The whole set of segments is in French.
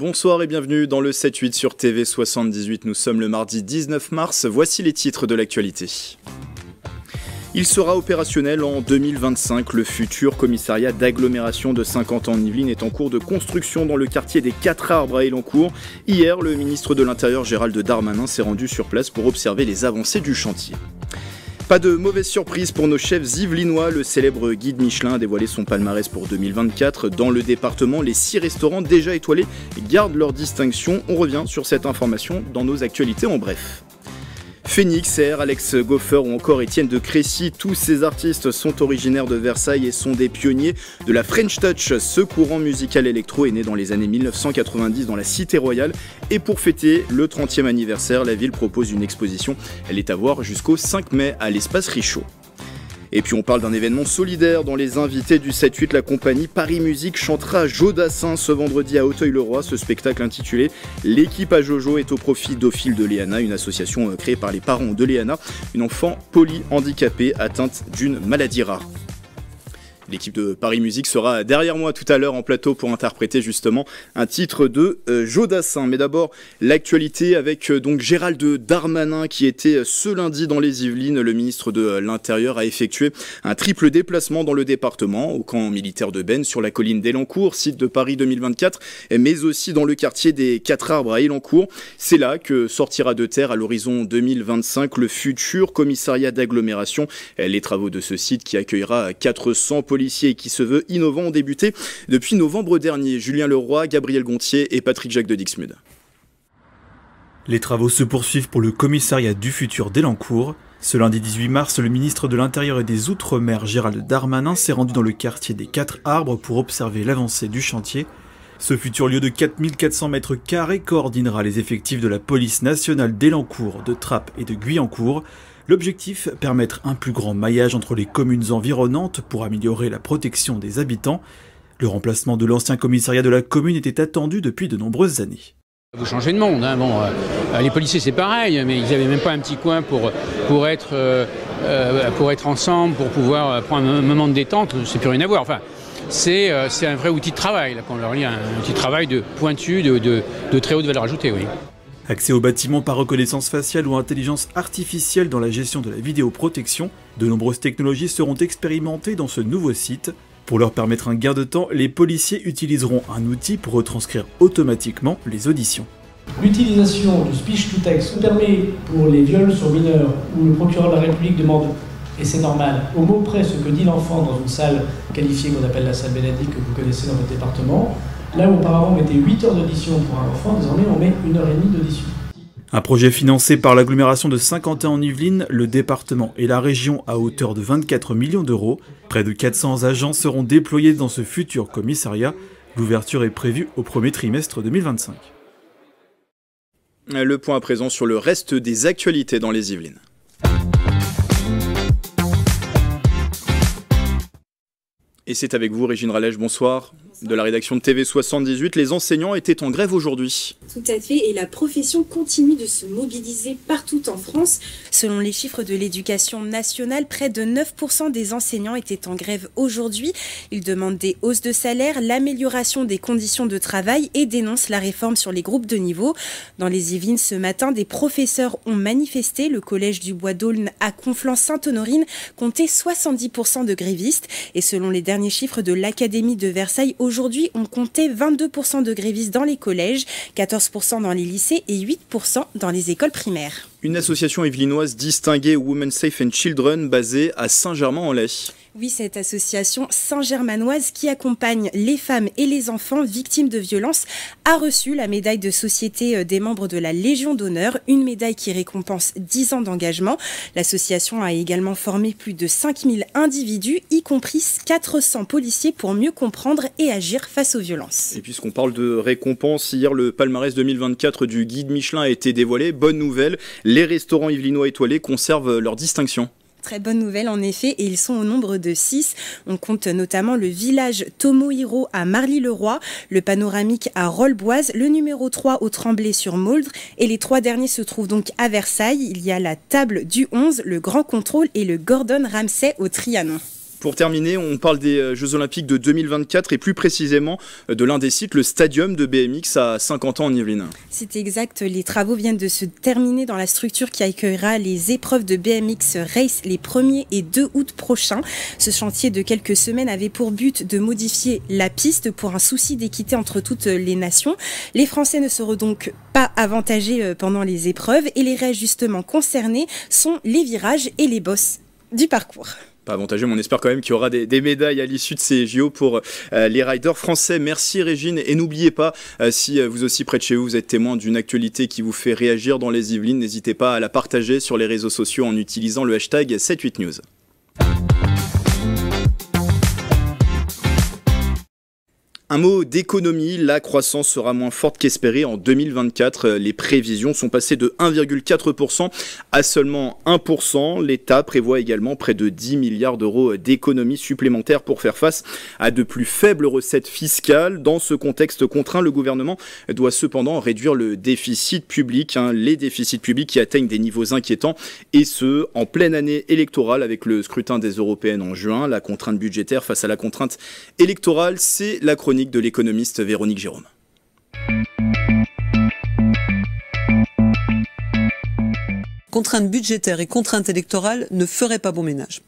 Bonsoir et bienvenue dans le 7-8 sur TV78. Nous sommes le mardi 19 mars. Voici les titres de l'actualité. Il sera opérationnel en 2025. Le futur commissariat d'agglomération de Saint-Quentin-en-Yvelines est en cours de construction dans le quartier des 4 Arbres à Elancourt. Hier, le ministre de l'Intérieur Gérald Darmanin s'est rendu sur place pour observer les avancées du chantier. Pas de mauvaise surprise pour nos chefs yvelinois. Le célèbre guide Michelin a dévoilé son palmarès pour 2024. Dans le département, les 6 restaurants déjà étoilés gardent leur distinction. On revient sur cette information dans nos actualités en bref. Phoenix, R, Alex Goffer ou encore Étienne de Crécy, tous ces artistes sont originaires de Versailles et sont des pionniers de la French Touch. Ce courant musical électro est né dans les années 1990 dans la Cité Royale et pour fêter le 30e anniversaire, la ville propose une exposition. Elle est à voir jusqu'au 5 mai à l'espace Richaud. Et puis on parle d'un événement solidaire dans les invités du 7-8. La compagnie Paris Musique chantera Jodassin ce vendredi à Auteuil-le-Roi. Ce spectacle intitulé L'équipe à Jojo est au profit d'Ophile de Léana, une association créée par les parents de Léana, une enfant polyhandicapée atteinte d'une maladie rare. L'équipe de Paris Musique sera derrière moi tout à l'heure en plateau pour interpréter justement un titre de Jodassin. Mais d'abord, l'actualité avec donc Gérald Darmanin qui était ce lundi dans les Yvelines. Le ministre de l'Intérieur a effectué un triple déplacement dans le département, au camp militaire de Bennes, sur la colline d'Elancourt, site de Paris 2024, mais aussi dans le quartier des 4 Arbres à Elancourt. C'est là que sortira de terre à l'horizon 2025 le futur commissariat d'agglomération. Les travaux de ce site qui accueillera 400 policiers et qui se veut innovant ont débuté depuis novembre dernier. Julien Leroy, Gabriel Gontier et Patrick Jacques de Dixmude. Les travaux se poursuivent pour le commissariat du futur d'Elancourt. Ce lundi 18 mars, le ministre de l'Intérieur et des Outre-mer Gérald Darmanin s'est rendu dans le quartier des 4 Arbres pour observer l'avancée du chantier. Ce futur lieu de 4400 mètres carrés coordonnera les effectifs de la police nationale d'Elancourt, de Trappes et de Guyancourt. L'objectif, permettre un plus grand maillage entre les communes environnantes pour améliorer la protection des habitants. Le remplacement de l'ancien commissariat de la commune était attendu depuis de nombreuses années. Vous changez de monde, hein. Les policiers c'est pareil, mais ils n'avaient même pas un petit coin pour être ensemble, pour pouvoir prendre un moment de détente, c'est plus rien à voir. Enfin, c'est un vrai outil de travail, là, quand on leur lit, un outil de travail de pointu, de très haute valeur ajoutée, oui. Accès aux bâtiments par reconnaissance faciale ou intelligence artificielle dans la gestion de la vidéoprotection, de nombreuses technologies seront expérimentées dans ce nouveau site. Pour leur permettre un gain de temps, les policiers utiliseront un outil pour retranscrire automatiquement les auditions. L'utilisation du speech-to-text permet pour les viols sur mineurs où le procureur de la République demande, et c'est normal, au mot près ce que dit l'enfant dans une salle qualifiée qu'on appelle la salle Bénédicte que vous connaissez dans votre département. Là où auparavant on mettait 8 heures d'audition pour un enfant, désormais on met 1h30 d'audition. Un projet financé par l'agglomération de Saint-Quentin-en-Yvelines, le département et la région à hauteur de 24 millions d'euros. Près de 400 agents seront déployés dans ce futur commissariat. L'ouverture est prévue au premier trimestre 2025. Le point à présent sur le reste des actualités dans les Yvelines. Et c'est avec vous, Régine Rallège, bonsoir. De la rédaction de TV78, les enseignants étaient en grève aujourd'hui. Tout à fait, et la profession continue de se mobiliser partout en France. Selon les chiffres de l'éducation nationale, près de 9% des enseignants étaient en grève aujourd'hui. Ils demandent des hausses de salaire, l'amélioration des conditions de travail et dénoncent la réforme sur les groupes de niveau. Dans les Yvelines, ce matin, des professeurs ont manifesté. Le collège du Bois d'Aulne à Conflans-Sainte-Honorine comptait 70% de grévistes. Et selon les derniers chiffres de l'Académie de Versailles, aujourd'hui, on comptait 22% de grévistes dans les collèges, 14% dans les lycées et 8% dans les écoles primaires. Une association yvelinoise distinguée Women Safe and Children basée à Saint-Germain-en-Laye. Oui, cette association saint-germanoise qui accompagne les femmes et les enfants victimes de violences a reçu la médaille de société des membres de la Légion d'honneur, une médaille qui récompense 10 ans d'engagement. L'association a également formé plus de 5000 individus, y compris 400 policiers pour mieux comprendre et agir face aux violences. Et puisqu'on parle de récompenses, hier le palmarès 2024 du guide Michelin a été dévoilé. Bonne nouvelle, les restaurants yvelinois étoilés conservent leur distinction. Très bonne nouvelle en effet, et ils sont au nombre de 6. On compte notamment le village Tomohiro à Marly-le-Roi, le panoramique à Rolleboise, le numéro 3 au Tremblay-sur-Mauldre, et les 3 derniers se trouvent donc à Versailles. Il y a la table du 11, le Grand Contrôle et le Gordon Ramsay au Trianon. Pour terminer, on parle des Jeux Olympiques de 2024 et plus précisément de l'un des sites, le stadium de BMX à Saint-Quentin en Yvelines. C'est exact, les travaux viennent de se terminer dans la structure qui accueillera les épreuves de BMX Race les 1er et 2 août prochains. Ce chantier de quelques semaines avait pour but de modifier la piste pour un souci d'équité entre toutes les nations. Les Français ne seront donc pas avantagés pendant les épreuves et les réajustements concernés sont les virages et les bosses du parcours. Pas avantageux, mais on espère quand même qu'il y aura des médailles à l'issue de ces JO pour les riders français. Merci Régine, et n'oubliez pas, si vous aussi près de chez vous, vous êtes témoin d'une actualité qui vous fait réagir dans les Yvelines, n'hésitez pas à la partager sur les réseaux sociaux en utilisant le hashtag 78news. Un mot d'économie, la croissance sera moins forte qu'espérée en 2024. Les prévisions sont passées de 1,4% à seulement 1%. L'État prévoit également près de 10 milliards d'euros d'économies supplémentaires pour faire face à de plus faibles recettes fiscales. Dans ce contexte contraint, le gouvernement doit cependant réduire le déficit public. Les déficits publics qui atteignent des niveaux inquiétants, et ce, en pleine année électorale avec le scrutin des européennes en juin. La contrainte budgétaire face à la contrainte électorale, c'est la chronique de l'économiste Véronique Jérôme. Contraintes budgétaires et contraintes électorales ne feraient pas bon ménage.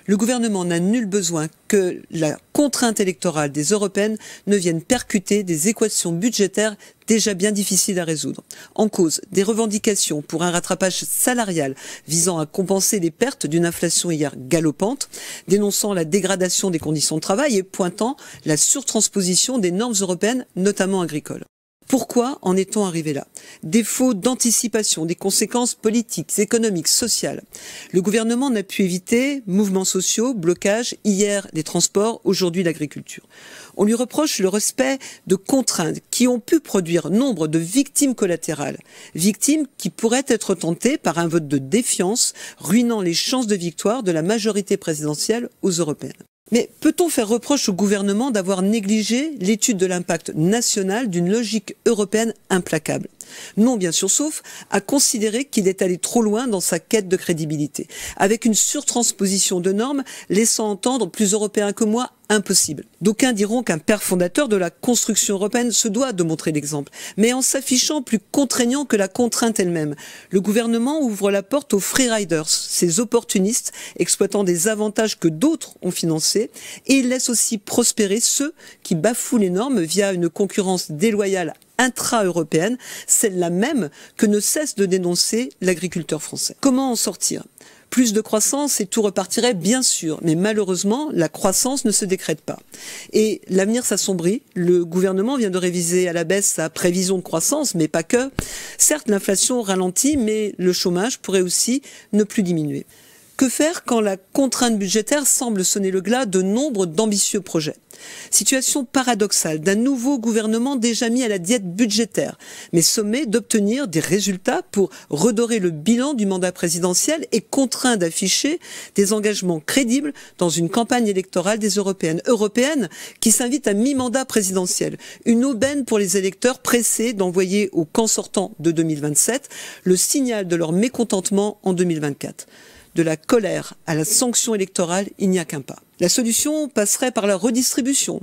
Le gouvernement n'a nul besoin que la contrainte électorale des européennes ne vienne percuter des équations budgétaires déjà bien difficiles à résoudre. En cause, des revendications pour un rattrapage salarial visant à compenser les pertes d'une inflation hier galopante, dénonçant la dégradation des conditions de travail et pointant la surtransposition des normes européennes, notamment agricoles. Pourquoi en est-on arrivé là? Défaut d'anticipation des conséquences politiques, économiques, sociales. Le gouvernement n'a pu éviter mouvements sociaux, blocages, hier les transports, aujourd'hui l'agriculture. On lui reproche le respect de contraintes qui ont pu produire nombre de victimes collatérales. Victimes qui pourraient être tentées par un vote de défiance, ruinant les chances de victoire de la majorité présidentielle aux européennes. Mais peut-on faire reproche au gouvernement d'avoir négligé l'étude de l'impact national d'une logique européenne implacable? Non, bien sûr, sauf à considérer qu'il est allé trop loin dans sa quête de crédibilité, avec une surtransposition de normes laissant entendre plus européen que moi, impossible. D'aucuns diront qu'un père fondateur de la construction européenne se doit de montrer l'exemple, mais en s'affichant plus contraignant que la contrainte elle-même. Le gouvernement ouvre la porte aux freeriders, ces opportunistes exploitant des avantages que d'autres ont financés, et il laisse aussi prospérer ceux qui bafouent les normes via une concurrence déloyale intra-européenne, celle-là même que ne cesse de dénoncer l'agriculteur français. Comment en sortir ? Plus de croissance et tout repartirait bien sûr, mais malheureusement, la croissance ne se décrète pas. Et l'avenir s'assombrit. Le gouvernement vient de réviser à la baisse sa prévision de croissance, mais pas que. Certes, l'inflation ralentit, mais le chômage pourrait aussi ne plus diminuer. Que faire quand la contrainte budgétaire semble sonner le glas de nombre d'ambitieux projets? Situation paradoxale d'un nouveau gouvernement déjà mis à la diète budgétaire, mais sommé d'obtenir des résultats pour redorer le bilan du mandat présidentiel et contraint d'afficher des engagements crédibles dans une campagne électorale des européennes. Européennes qui s'invitent à mi-mandat présidentiel. Une aubaine pour les électeurs pressés d'envoyer au camp sortant de 2027 le signal de leur mécontentement en 2024. De la colère à la sanction électorale, il n'y a qu'un pas. La solution passerait par la redistribution.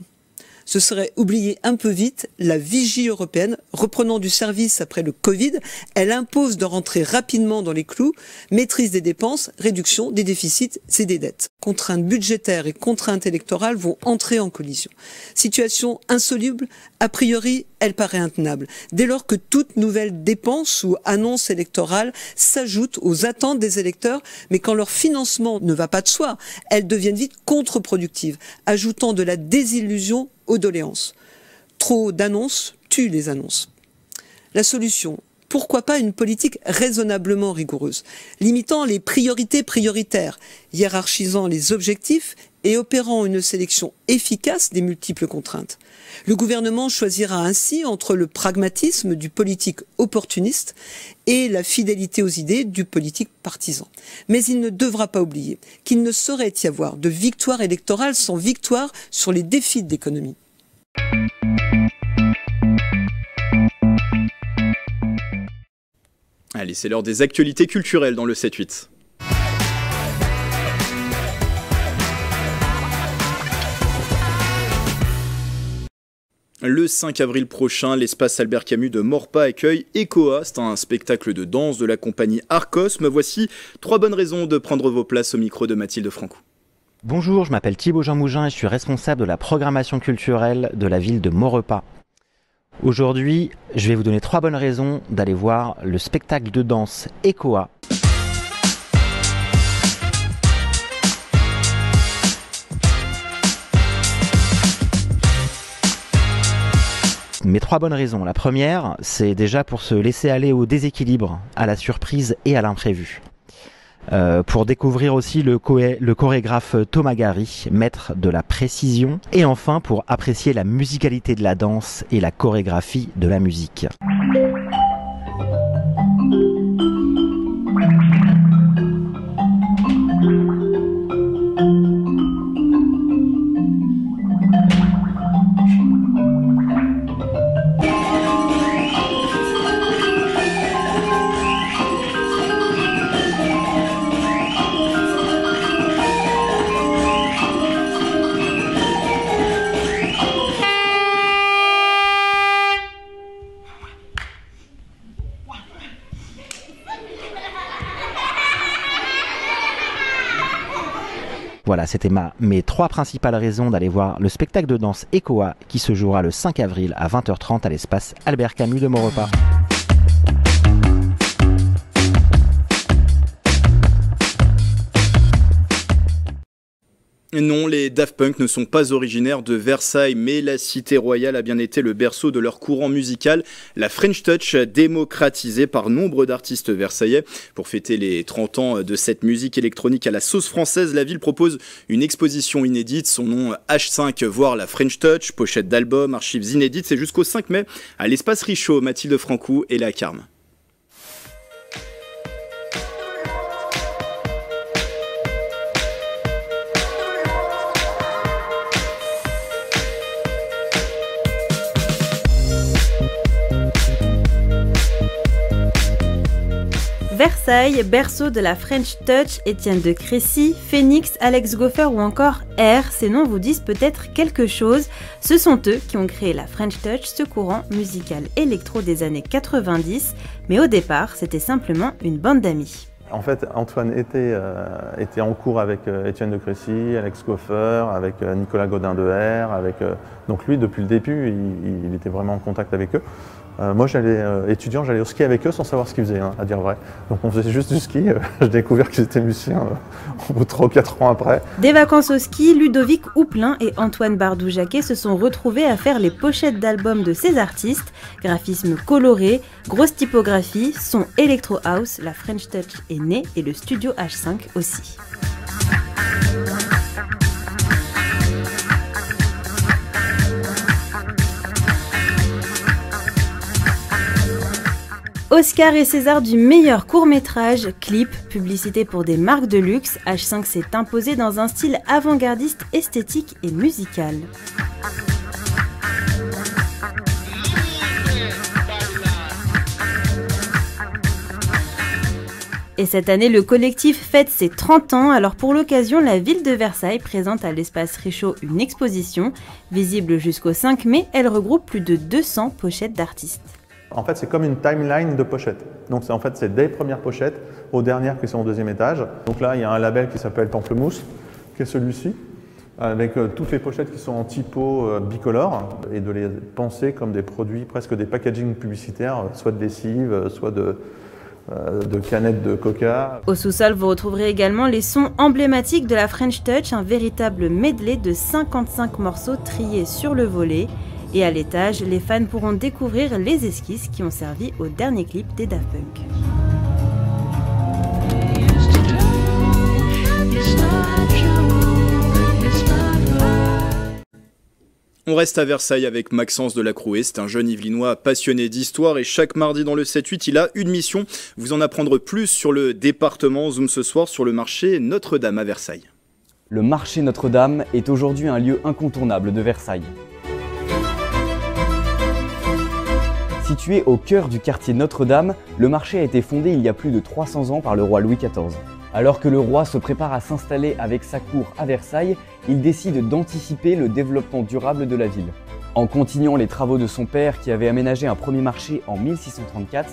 Ce serait oublier un peu vite la vigie européenne, reprenant du service après le Covid. Elle impose de rentrer rapidement dans les clous, maîtrise des dépenses, réduction des déficits et des dettes. Contraintes budgétaires et contraintes électorales vont entrer en collision. Situation insoluble, a priori, elle paraît intenable. Dès lors que toute nouvelle dépense ou annonce électorale s'ajoute aux attentes des électeurs, mais quand leur financement ne va pas de soi, elles deviennent vite contre-productives, ajoutant de la désillusion aux doléances. Trop d'annonces tuent les annonces. La solution, pourquoi pas une politique raisonnablement rigoureuse, limitant les priorités prioritaires, hiérarchisant les objectifs et opérant une sélection efficace des multiples contraintes. Le gouvernement choisira ainsi entre le pragmatisme du politique opportuniste et la fidélité aux idées du politique partisan. Mais il ne devra pas oublier qu'il ne saurait y avoir de victoire électorale sans victoire sur les défis de l'économie. Allez, c'est l'heure des actualités culturelles dans le 7-8. Le 5 avril prochain, l'espace Albert Camus de Maurepas accueille ECOA. C'est un spectacle de danse de la compagnie Arcos. Me voici 3 bonnes raisons de prendre vos places au micro de Mathilde Francou. Bonjour, je m'appelle Thibaut Jean Mougin et je suis responsable de la programmation culturelle de la ville de Maurepas. Aujourd'hui, je vais vous donner 3 bonnes raisons d'aller voir le spectacle de danse ECOA. Mes 3 bonnes raisons. La première, c'est déjà pour se laisser aller au déséquilibre, à la surprise et à l'imprévu. Pour découvrir aussi le chorégraphe Thomas Gary, maître de la précision. Et enfin, pour apprécier la musicalité de la danse et la chorégraphie de la musique. Voilà, c'était mes 3 principales raisons d'aller voir le spectacle de danse ECOA qui se jouera le 5 avril à 20h30 à l'espace Albert Camus de Maurepas. Non, les Daft Punk ne sont pas originaires de Versailles, mais la cité royale a bien été le berceau de leur courant musical, la French Touch, démocratisée par nombre d'artistes versaillais. Pour fêter les 30 ans de cette musique électronique à la sauce française, la ville propose une exposition inédite, son nom H5, voire la French Touch, pochette d'albums, archives inédites, c'est jusqu'au 5 mai à l'espace Richaud, Mathilde Francou et la Carme. Versailles, berceau de la French Touch, Étienne de Crécy, Phoenix, Alex Goffer ou encore R, ces noms vous disent peut-être quelque chose. Ce sont eux qui ont créé la French Touch, ce courant musical électro des années 90, mais au départ, c'était simplement une bande d'amis. En fait, Antoine était en cours avec Étienne de Crécy, Alex Goffer, avec Nicolas Godin de R, donc lui, depuis le début, il était vraiment en contact avec eux. Moi, étudiant, j'allais au ski avec eux sans savoir ce qu'ils faisaient, à dire vrai. Donc on faisait juste du ski. J'ai découvert qu'ils étaient musiciens au bout de 3 ou 4 ans après. Des vacances au ski, Ludovic Houplin et Antoine Bardou-Jacquet se sont retrouvés à faire les pochettes d'albums de ces artistes. Graphisme coloré, grosse typographie, son Electro House, la French Touch est née et le studio H5 aussi. Oscar et César du meilleur court-métrage, clip, publicité pour des marques de luxe, H5 s'est imposé dans un style avant-gardiste, esthétique et musical. Et cette année, le collectif fête ses 30 ans, alors pour l'occasion, la ville de Versailles présente à l'espace Richaud une exposition. Visible jusqu'au 5 mai, elle regroupe plus de 200 pochettes d'artistes. En fait, c'est comme une timeline de pochettes. Donc c'est des premières pochettes aux dernières qui sont au 2e étage. Donc là, il y a un label qui s'appelle Pamplemousse, qui est celui-ci, avec toutes les pochettes qui sont en typo bicolore, et de les penser comme des produits, presque des packaging publicitaires, soit de lessive, soit de canettes de coca. Au sous-sol, vous retrouverez également les sons emblématiques de la French Touch, un véritable medley de 55 morceaux triés sur le volet. Et à l'étage, les fans pourront découvrir les esquisses qui ont servi au dernier clip des Daft Punk. On reste à Versailles avec Maxence Delacrouet, c'est un jeune Yvelinois passionné d'histoire et chaque mardi dans le 7-8, il a une mission, vous en apprendre plus sur le département. Zoom ce soir sur le marché Notre-Dame à Versailles. Le marché Notre-Dame est aujourd'hui un lieu incontournable de Versailles. Situé au cœur du quartier Notre-Dame, le marché a été fondé il y a plus de 300 ans par le roi Louis XIV. Alors que le roi se prépare à s'installer avec sa cour à Versailles, il décide d'anticiper le développement durable de la ville. En continuant les travaux de son père qui avait aménagé un premier marché en 1634,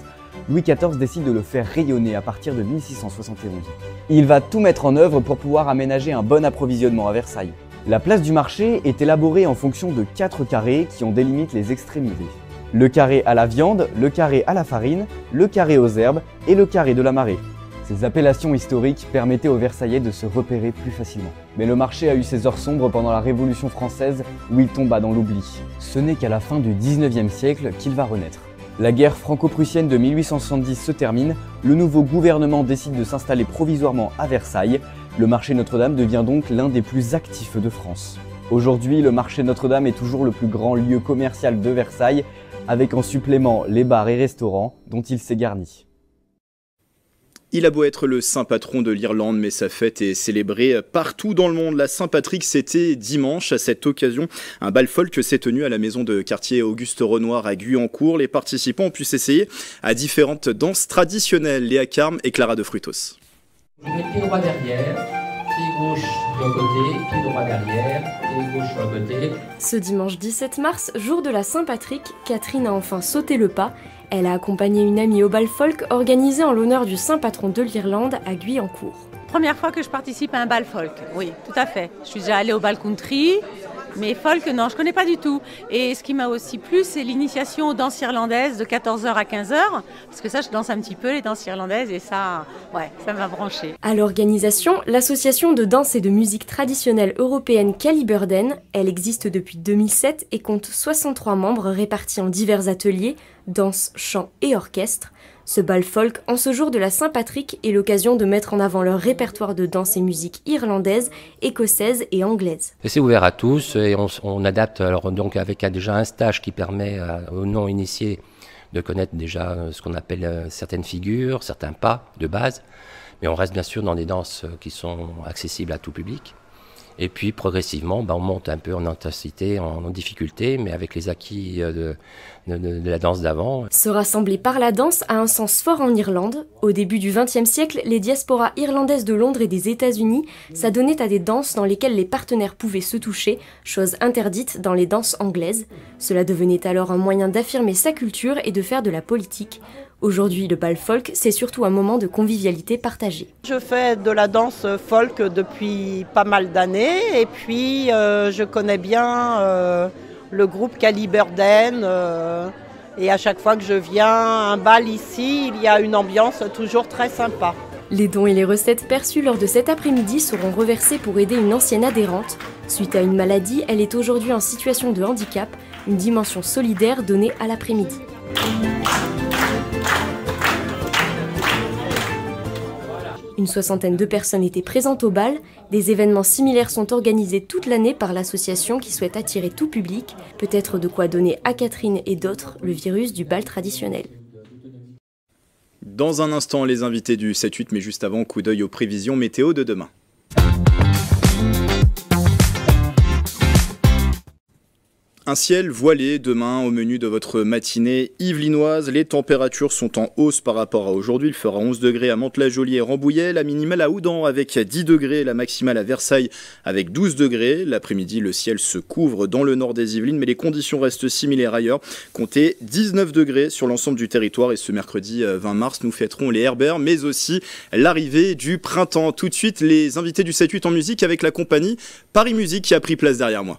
Louis XIV décide de le faire rayonner à partir de 1671. Il va tout mettre en œuvre pour pouvoir aménager un bon approvisionnement à Versailles. La place du marché est élaborée en fonction de 4 carrés qui en délimitent les extrémités. Le carré à la viande, le carré à la farine, le carré aux herbes et le carré de la marée. Ces appellations historiques permettaient aux Versaillais de se repérer plus facilement. Mais le marché a eu ses heures sombres pendant la Révolution française où il tomba dans l'oubli. Ce n'est qu'à la fin du 19e siècle qu'il va renaître. La guerre franco-prussienne de 1870 se termine, le nouveau gouvernement décide de s'installer provisoirement à Versailles. Le marché Notre-Dame devient donc l'un des plus actifs de France. Aujourd'hui, le marché Notre-Dame est toujours le plus grand lieu commercial de Versailles, avec en supplément les bars et restaurants dont il s'est garni. Il a beau être le saint patron de l'Irlande, mais sa fête est célébrée partout dans le monde. La Saint-Patrick, c'était dimanche. À cette occasion, un bal folk s'est tenu à la maison de quartier Auguste Renoir à Guyancourt. Les participants ont pu s'essayer à différentes danses traditionnelles. Léa Carme et Clara de Frutos. Je mets pied droit derrière, pied gauche sur le côté, pied droit derrière, pied gauche sur le côté. Ce dimanche 17 mars, jour de la Saint-Patrick, Catherine a enfin sauté le pas. Elle a accompagné une amie au bal folk organisé en l'honneur du saint patron de l'Irlande à Guyancourt. Première fois que je participe à un bal folk, oui, tout à fait. Je suis déjà allée au bal country, mais folk, non, je connais pas du tout. Et ce qui m'a aussi plu, c'est l'initiation aux danses irlandaises de 14h à 15h, parce que ça, je danse un petit peu les danses irlandaises et ça, ouais, ça m'a branché. À l'organisation, l'association de danse et de musique traditionnelle européenne Caliburden, elle existe depuis 2007 et compte 63 membres répartis en divers ateliers, danse, chant et orchestre. Ce bal folk, en ce jour de la Saint-Patrick, est l'occasion de mettre en avant leur répertoire de danse et musique irlandaise, écossaise et anglaise. C'est ouvert à tous et on adapte alors donc avec déjà un stage qui permet aux non-initiés de connaître déjà ce qu'on appelle certaines figures, certains pas de base, mais on reste bien sûr dans des danses qui sont accessibles à tout public. Et puis progressivement, on monte un peu en intensité, en difficulté, mais avec les acquis de la danse d'avant. Se rassembler par la danse a un sens fort en Irlande. Au début du XXe siècle, les diasporas irlandaises de Londres et des États-Unis s'adonnaient à des danses dans lesquelles les partenaires pouvaient se toucher, chose interdite dans les danses anglaises. Cela devenait alors un moyen d'affirmer sa culture et de faire de la politique. Aujourd'hui, le bal folk, c'est surtout un moment de convivialité partagée. Je fais de la danse folk depuis pas mal d'années et puis je connais bien le groupe Caliburden et à chaque fois que je viens à un bal ici, il y a une ambiance toujours très sympa. Les dons et les recettes perçues lors de cet après-midi seront reversés pour aider une ancienne adhérente. Suite à une maladie, elle est aujourd'hui en situation de handicap, une dimension solidaire donnée à l'après-midi. Une soixantaine de personnes étaient présentes au bal. Des événements similaires sont organisés toute l'année par l'association qui souhaite attirer tout public. Peut-être de quoi donner à Catherine et d'autres le virus du bal traditionnel. Dans un instant, les invités du 7-8, mais juste avant, coup d'œil aux prévisions météo de demain. Un ciel voilé demain au menu de votre matinée yvelinoise. Les températures sont en hausse par rapport à aujourd'hui. Il fera 11 degrés à Mantes-la-Jolie et Rambouillet, la minimale à Houdan avec 10 degrés, la maximale à Versailles avec 12 degrés. L'après-midi, le ciel se couvre dans le nord des Yvelines, mais les conditions restent similaires ailleurs. Comptez 19 degrés sur l'ensemble du territoire et ce mercredi 20 mars, nous fêterons les Herbert, mais aussi l'arrivée du printemps. Tout de suite, les invités du 7-8 en musique avec la compagnie Paris Musique qui a pris place derrière moi.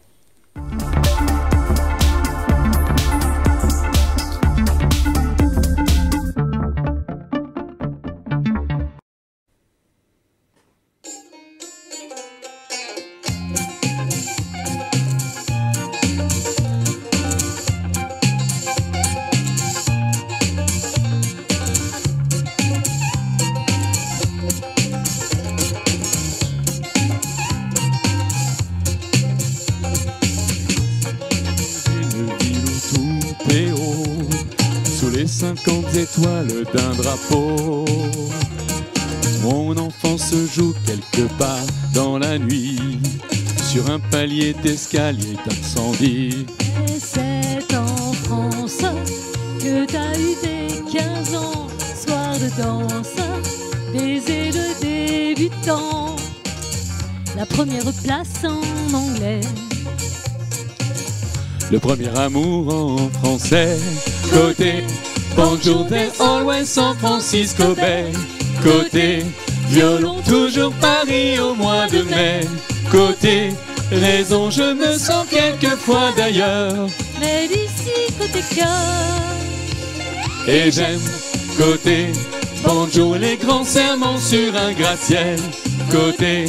Étoiles d'un drapeau. Mon enfant se joue quelque part dans la nuit, sur un palier d'escalier d'incendie. Et c'est en France que t'as eu tes 15 ans, soir de danse, baiser de débutant, la première place en anglais. le premier amour en français. Côté banjo del Always San Francisco Bay. Côté violon, toujours Paris au mois de mai. Côté raison, je me sens quelquefois d'ailleurs. Mais d'ici côté cœur. Et j'aime côté banjo, les grands serments sur un gratte-ciel. Côté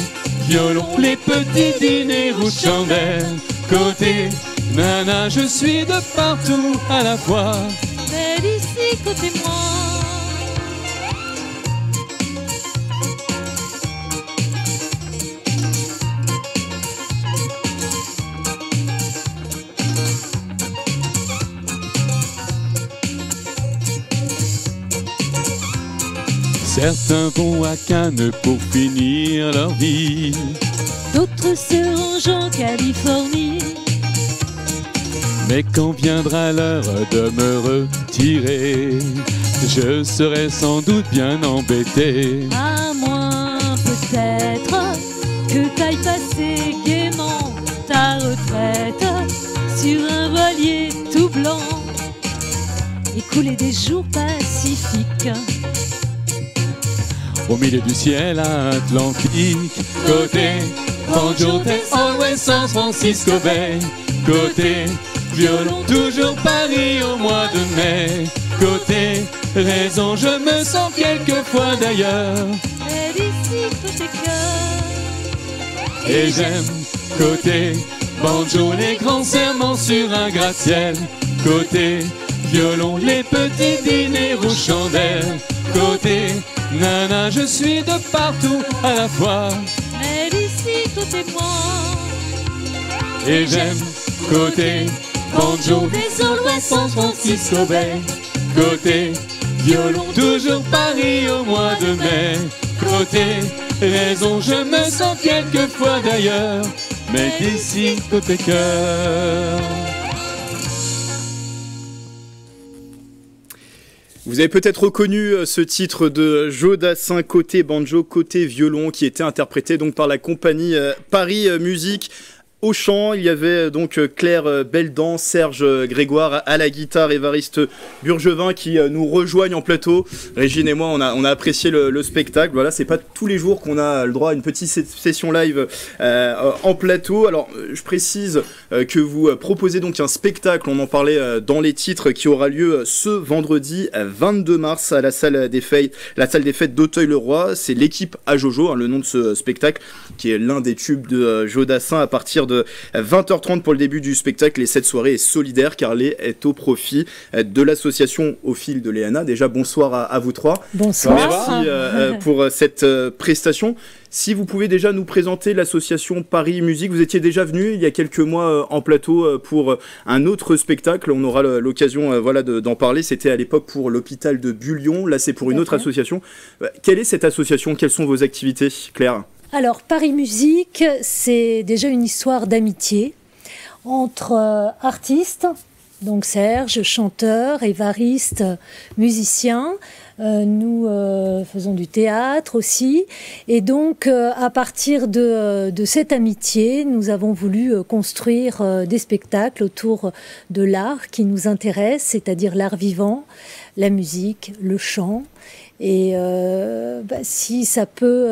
violon, les petits dîners aux chandelles. Côté nana, je suis de partout à la fois. Mais d'ici côté moi. Certains vont à Cannes pour finir leur vie. D'autres se rangent en Californie. Mais quand viendra l'heure de me retirer, je serai sans doute bien embêté. À moins peut-être que t'ailles passer gaiement ta retraite sur un voilier tout blanc et couler des jours pacifiques au milieu du ciel atlantique. Côté banjo del Always San Francisco Bay. Côté violon, toujours Paris au mois de mai. Côté raison, je me sens quelquefois d'ailleurs. Et d'ici côté cœur. Et j'aime côté banjo, les grands serments sur un gratte-ciel. Côté violon, les petits dîners aux chandelles. Côté nana, je suis de partout à la fois. Mais d'ici côté moi. Et j'aime côté banjo des Always San Francisco Bay. Côté violon, toujours Paris au mois de mai. Côté raison, je me sens quelquefois d'ailleurs. Mais d'ici côté cœur. Vous avez peut-être reconnu ce titre de Joe Dassin, côté banjo, côté violon, qui était interprété donc par la compagnie Paris Musique. Au chant, il y avait donc Claire Beldan, Serge Grégoire à la guitare, Évariste Burgevin qui nous rejoignent en plateau. Régine et moi, on a apprécié le spectacle. Voilà, c'est pas tous les jours qu'on a le droit à une petite session live en plateau. Alors, je précise que vous proposez donc un spectacle, on en parlait dans les titres, qui aura lieu ce vendredi 22 mars à la salle des fêtes d'Auteuil-le-Roi. C'est l'équipe à Jojo, le nom de ce spectacle, qui est l'un des tubes de Joe Dassin à partir de 20h30 pour le début du spectacle. Et cette soirée est solidaire car elle est au profit de l'association Au Fil de Léana. Déjà, bonsoir à vous trois. Bonsoir. Merci pour cette prestation. Si vous pouvez déjà nous présenter l'association Paris Musique. Vous étiez déjà venu il y a quelques mois en plateau pour un autre spectacle. On aura l'occasion d'en parler. C'était à l'époque pour l'hôpital de Bullion. Là, c'est pour une autre association. Quelle est cette association? Quelles sont vos activités, Claire? Alors, Paris Musique, c'est déjà une histoire d'amitié entre artistes, donc Serge, chanteur, Évariste, musicien. Nous faisons du théâtre aussi. Et donc, à partir de cette amitié, nous avons voulu construire des spectacles autour de l'art qui nous intéresse, c'est-à-dire l'art vivant, la musique, le chant. Et si ça peut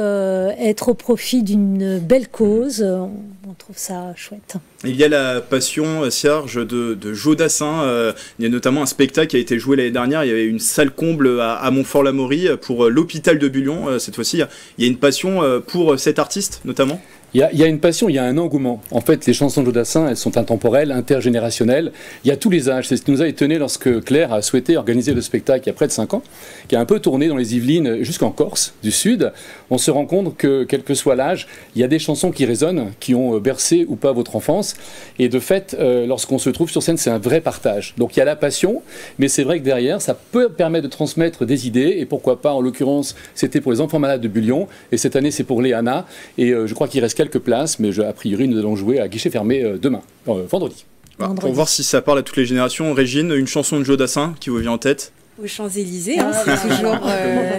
être au profit d'une belle cause, on trouve ça chouette. Il y a la passion, Serge, de Joe Dassin. Il y a notamment un spectacle qui a été joué l'année dernière. Il y avait une salle comble à Montfort-l'Amaury pour l'hôpital de Bullion. Cette fois-ci, il y a une passion pour cet artiste, notamment. Il y a une passion, il y a un engouement. En fait, les chansons de Joe Dassin, elles sont intemporelles, intergénérationnelles. Il y a tous les âges. C'est ce qui nous a étonné lorsque Claire a souhaité organiser le spectacle il y a près de 5 ans, qui a un peu tourné dans les Yvelines jusqu'en Corse du Sud. On se rend compte que, quel que soit l'âge, il y a des chansons qui résonnent, qui ont bercé ou pas votre enfance. Et de fait, lorsqu'on se trouve sur scène, c'est un vrai partage. Donc il y a la passion, mais c'est vrai que derrière, ça peut permettre de transmettre des idées. Et pourquoi pas, en l'occurrence, c'était pour les enfants malades de Bullion. Et cette année, c'est pour Léana. Et je crois qu'il reste quelques places, mais a priori, nous allons jouer à guichet fermé demain, vendredi. Pour voir si ça parle à toutes les générations, Régine, une chanson de Joe Dassin qui vous vient en tête? Aux Champs-Élysées, hein, c'est toujours...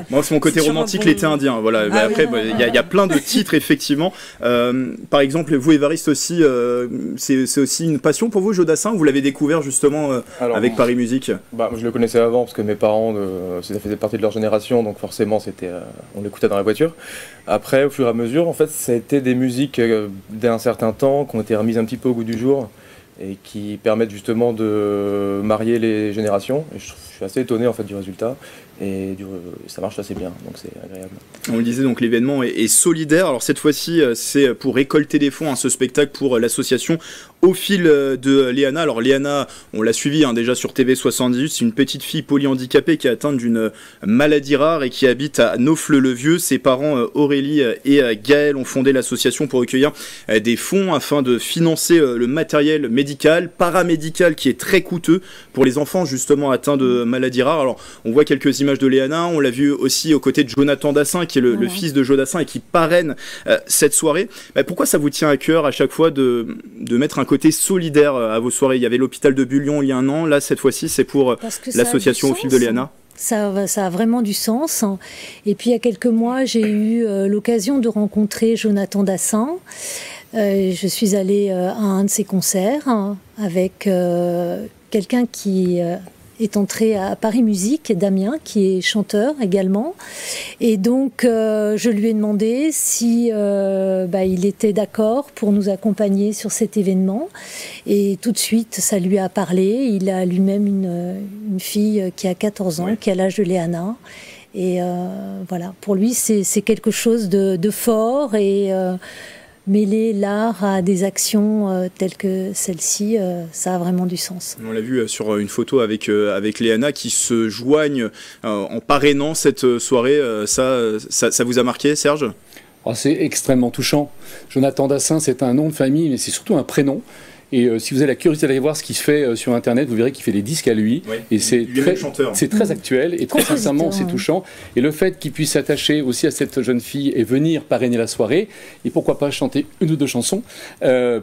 Moi, c'est mon côté romantique, bon... l'été indien. Voilà. Ah, après, il y a plein de titres, effectivement. Par exemple, vous, Évariste, aussi, c'est aussi une passion pour vous, Jodassin. Vous l'avez découvert, justement, avec Paris Musique. Je le connaissais avant, parce que mes parents, ça faisait partie de leur génération, donc forcément, on l'écoutait dans la voiture. Après, au fur et à mesure, en fait, ça a été des musiques d'un certain temps, qui ont été remises un petit peu au goût du jour, et qui permettent justement de marier les générations. Et je suis assez étonné en fait du résultat et ça marche assez bien, donc c'est agréable. On le disait, donc l'événement est solidaire. Alors cette fois-ci, c'est pour récolter des fonds, ce spectacle pour l'association Au fil de Léana. Alors Léana, on l'a suivi déjà sur TV78, c'est une petite fille polyhandicapée qui est atteinte d'une maladie rare et qui habite à Naufle-le-Vieux. Ses parents Aurélie et Gaël ont fondé l'association pour recueillir des fonds afin de financer le matériel médical, paramédical qui est très coûteux pour les enfants justement atteints de maladies rares. Alors on voit quelques images de Léana, on l'a vu aussi aux côtés de Jonathan Dassin qui est le fils de Joe Dassin et qui parraine cette soirée. Pourquoi ça vous tient à cœur à chaque fois de mettre un côté solidaire à vos soirées? Il y avait l'hôpital de Bullion il y a un an, là cette fois-ci c'est pour l'association Au fil de Léana. Ça a vraiment du sens. Et puis il y a quelques mois, j'ai eu l'occasion de rencontrer Jonathan Dassin. Je suis allée à un de ses concerts avec quelqu'un qui est entré à Paris Musique, Damien, qui est chanteur également. Et donc, je lui ai demandé si il était d'accord pour nous accompagner sur cet événement. Et tout de suite, ça lui a parlé. Il a lui-même une fille qui a 14 ans, qui a l'âge de Léana. Et voilà, pour lui, c'est quelque chose de fort et... mêler l'art à des actions telles que celle-ci, ça a vraiment du sens. On l'a vu sur une photo avec Léana qui se joignent en parrainant cette soirée. Ça vous a marqué, Serge ? C'est extrêmement touchant. Jonathan Dassin, c'est un nom de famille, mais c'est surtout un prénom. Et si vous avez la curiosité d'aller voir ce qu'il fait sur Internet, vous verrez qu'il fait des disques à lui. Oui. Et c'est très actuel et très sincèrement, c'est touchant. Et le fait qu'il puisse s'attacher aussi à cette jeune fille et venir parrainer la soirée, et pourquoi pas chanter une ou deux chansons,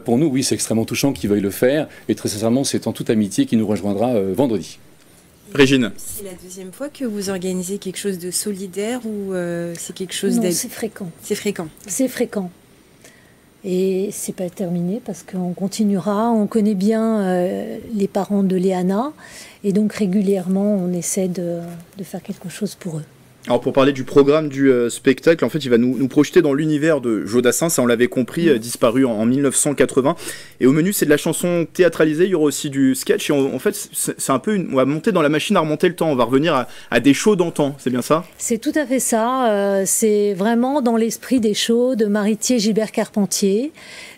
pour nous, oui, c'est extrêmement touchant qu'il veuille le faire. Et très sincèrement, c'est en toute amitié qu'il nous rejoindra vendredi. Régine. C'est la deuxième fois que vous organisez quelque chose de solidaire ou c'est quelque chose Non, c'est fréquent. C'est fréquent. C'est fréquent. Et c'est pas terminé parce qu'on continuera. On connaît bien les parents de Léana et donc régulièrement on essaie de faire quelque chose pour eux. Alors pour parler du programme du spectacle, en fait il va nous projeter dans l'univers de Joe Dassin, ça on l'avait compris, disparu en 1980. Et au menu c'est de la chanson théâtralisée, il y aura aussi du sketch. Et en fait c'est un peu, on va monter dans la machine à remonter le temps, on va revenir à des shows d'antan, c'est bien ça? C'est tout à fait ça, c'est vraiment dans l'esprit des shows de Maritier Gilbert Carpentier.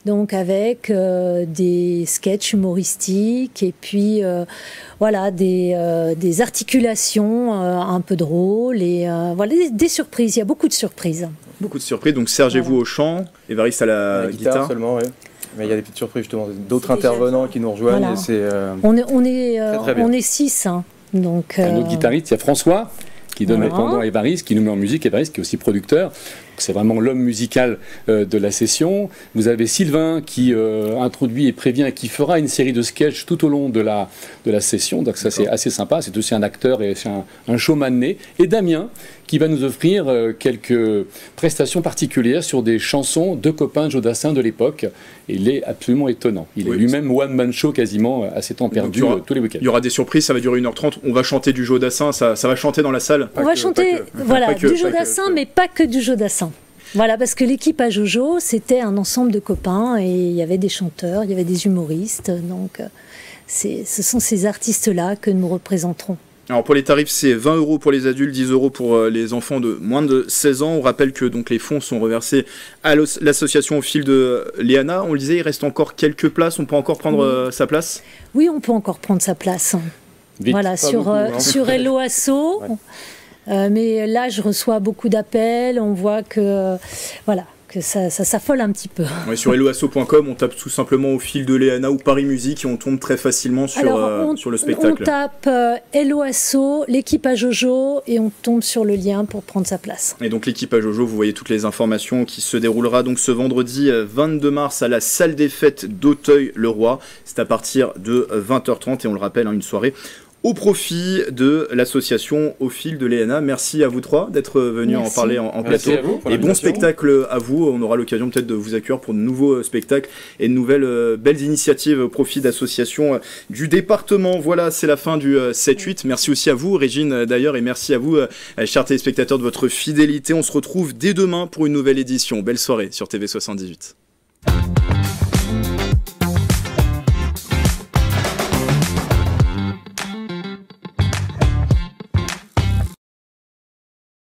Donc avec des sketchs humoristiques et puis voilà des articulations un peu drôles et voilà des surprises. Il y a beaucoup de surprises. Beaucoup de surprises. Donc Serge et vous au chant, Évariste à la guitare seulement, oui. Mais il y a des petites surprises justement, d'autres intervenants qui nous rejoignent. Voilà. Et c'est on est 6. Donc un autre guitariste, il y a François qui donne le pendant à Évariste, qui nous met en musique, Évariste qui est aussi producteur. C'est vraiment l'homme musical de la session. Vous avez Sylvain qui introduit et prévient et qui fera une série de sketchs tout au long de la session. Donc ça c'est assez sympa. C'est aussi un acteur et c'est un showman né. Et Damien qui va nous offrir quelques prestations particulières sur des chansons de copains de Joe Dassin de l'époque. Et il est absolument étonnant. Il est lui-même one-man show quasiment à ses temps perdus tous les week-ends. Il y aura des surprises, ça va durer 1h30. On va chanter du Joe Dassin, ça va chanter dans la salle. On va chanter du Joe Dassin, mais pas que du Joe Dassin. Voilà, parce que l'équipe à Jojo, c'était un ensemble de copains et il y avait des chanteurs, il y avait des humoristes. Donc, ce sont ces artistes-là que nous représenterons. Alors pour les tarifs, c'est 20 € pour les adultes, 10 € pour les enfants de moins de 16 ans. On rappelle que donc, les fonds sont reversés à l'association Au fil de Léana. On le disait, il reste encore quelques places. On peut encore prendre sa place? Oui, on peut encore prendre sa place. Vite, voilà, sur Hello Asso. Ouais. Mais là, je reçois beaucoup d'appels. On voit que ça s'affole un petit peu. Ouais, sur helloasso.com, on tape tout simplement Au fil de Léana ou Paris Musique et on tombe très facilement sur le spectacle. On tape Hello Asso, l'équipe à Jojo et on tombe sur le lien pour prendre sa place. Et donc l'équipe à Jojo, vous voyez toutes les informations qui se déroulera donc ce vendredi 22 mars à la salle des fêtes d'Auteuil-le-Roi. C'est à partir de 20h30 et on le rappelle, une soirée au profit de l'association Au fil de l'ENA. Merci à vous trois d'être venus en parler en plateau. Et bon spectacle à vous. On aura l'occasion peut-être de vous accueillir pour de nouveaux spectacles et de nouvelles belles initiatives au profit d'associations du département. Voilà, c'est la fin du 7-8. Merci aussi à vous, Régine, d'ailleurs, et merci à vous, chers téléspectateurs, de votre fidélité. On se retrouve dès demain pour une nouvelle édition. Belle soirée sur TV78.